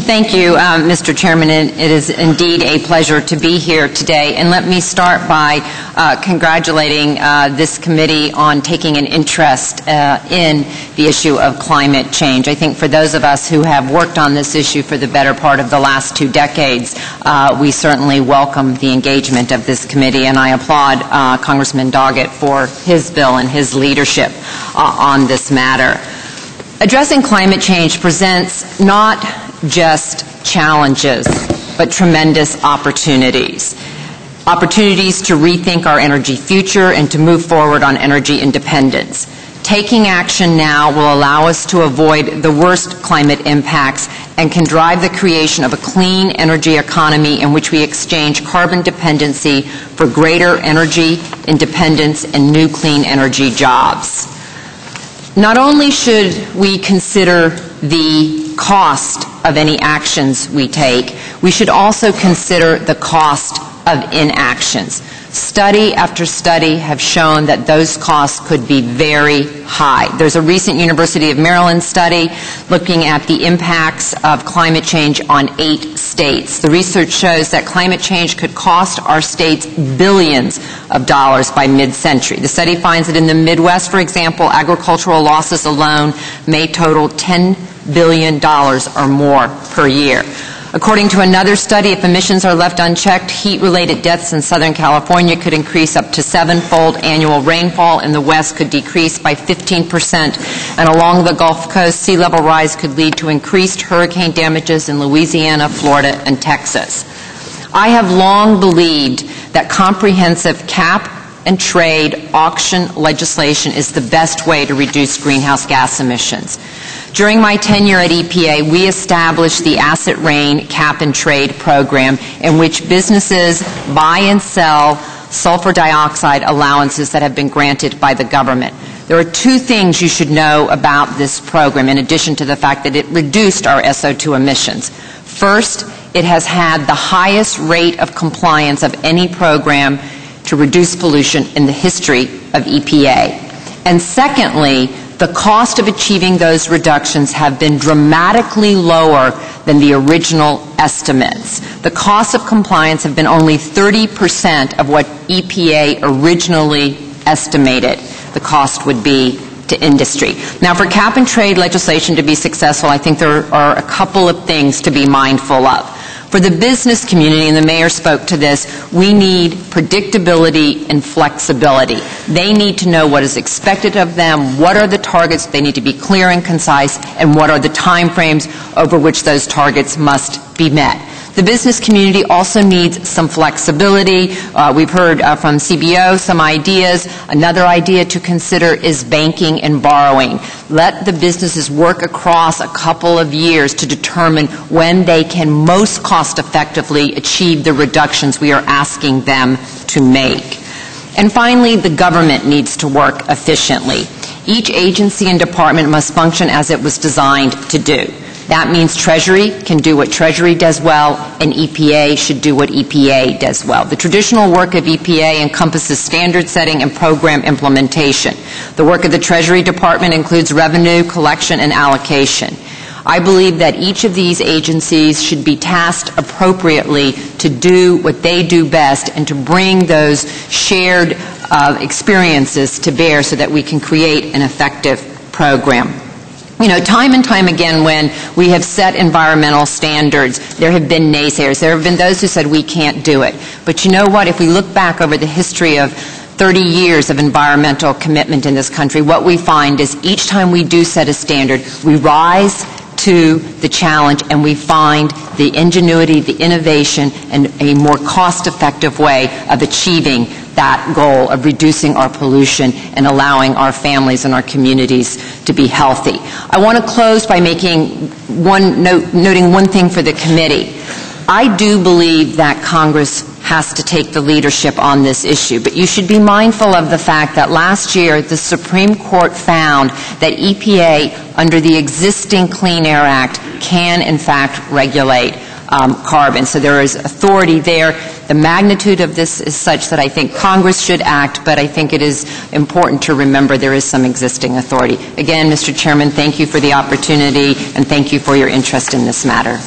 Thank you, Mr. Chairman. It is indeed a pleasure to be here today. And let me start by congratulating this committee on taking an interest in the issue of climate change. I think for those of us who have worked on this issue for the better part of the last 2 decades, we certainly welcome the engagement of this committee, and I applaud Congressman Doggett for his bill and his leadership on this matter. Addressing climate change presents not just challenges, but tremendous opportunities. Opportunities to rethink our energy future and to move forward on energy independence. Taking action now will allow us to avoid the worst climate impacts and can drive the creation of a clean energy economy in which we exchange carbon dependency for greater energy independence and new clean energy jobs. Not only should we consider the cost of any actions we take, we should also consider the cost of inactions. Study after study have shown that those costs could be very high. There's a recent University of Maryland study looking at the impacts of climate change on 8 states. The research shows that climate change could cost our states billions of dollars by mid-century. The study finds that in the Midwest, for example, agricultural losses alone may total $10 billion or more per year. According to another study, if emissions are left unchecked, heat-related deaths in Southern California could increase up to 7-fold. Annual rainfall in the West could decrease by 15%. And along the Gulf Coast, sea level rise could lead to increased hurricane damages in Louisiana, Florida, and Texas. I have long believed that comprehensive cap and trade auction legislation is the best way to reduce greenhouse gas emissions. During my tenure at EPA, we established the Asset Rain Cap and Trade program in which businesses buy and sell sulfur dioxide allowances that have been granted by the government. There are 2 things you should know about this program in addition to the fact that it reduced our SO2 emissions. First, it has had the highest rate of compliance of any program to reduce pollution in the history of EPA. And secondly, the cost of achieving those reductions have been dramatically lower than the original estimates. The costs of compliance have been only 30% of what EPA originally estimated the cost would be to industry. Now, for cap and trade legislation to be successful, I think there are a couple of things to be mindful of. For the business community, and the mayor spoke to this, we need predictability and flexibility. They need to know what is expected of them, what are the targets, they need to be clear and concise, and what are the time frames over which those targets must be met. The business community also needs some flexibility. We've heard from CBO some ideas. Another idea to consider is banking and borrowing. Let the businesses work across a couple of years to determine when they can most cost effectively achieve the reductions we are asking them to make. And finally, the government needs to work efficiently. Each agency and department must function as it was designed to do. That means Treasury can do what Treasury does well, and EPA should do what EPA does well. The traditional work of EPA encompasses standard setting and program implementation. The work of the Treasury Department includes revenue, collection, and allocation. I believe that each of these agencies should be tasked appropriately to do what they do best and to bring those shared experiences to bear so that we can create an effective program. You know, time and time again when we have set environmental standards, there have been naysayers. There have been those who said we can't do it. But you know what? If we look back over the history of 30 years of environmental commitment in this country, what we find is each time we do set a standard, we rise to the challenge and we find the ingenuity, the innovation, and a more cost-effective way of achieving that goal of reducing our pollution and allowing our families and our communities to be healthy. I want to close by noting one thing for the committee. I do believe that Congress has to take the leadership on this issue, but you should be mindful of the fact that last year the Supreme Court found that EPA, under the existing Clean Air Act, can in fact regulate carbon. So there is authority there. The magnitude of this is such that I think Congress should act, but I think it is important to remember there is some existing authority. Again, Mr. Chairman, thank you for the opportunity, and thank you for your interest in this matter.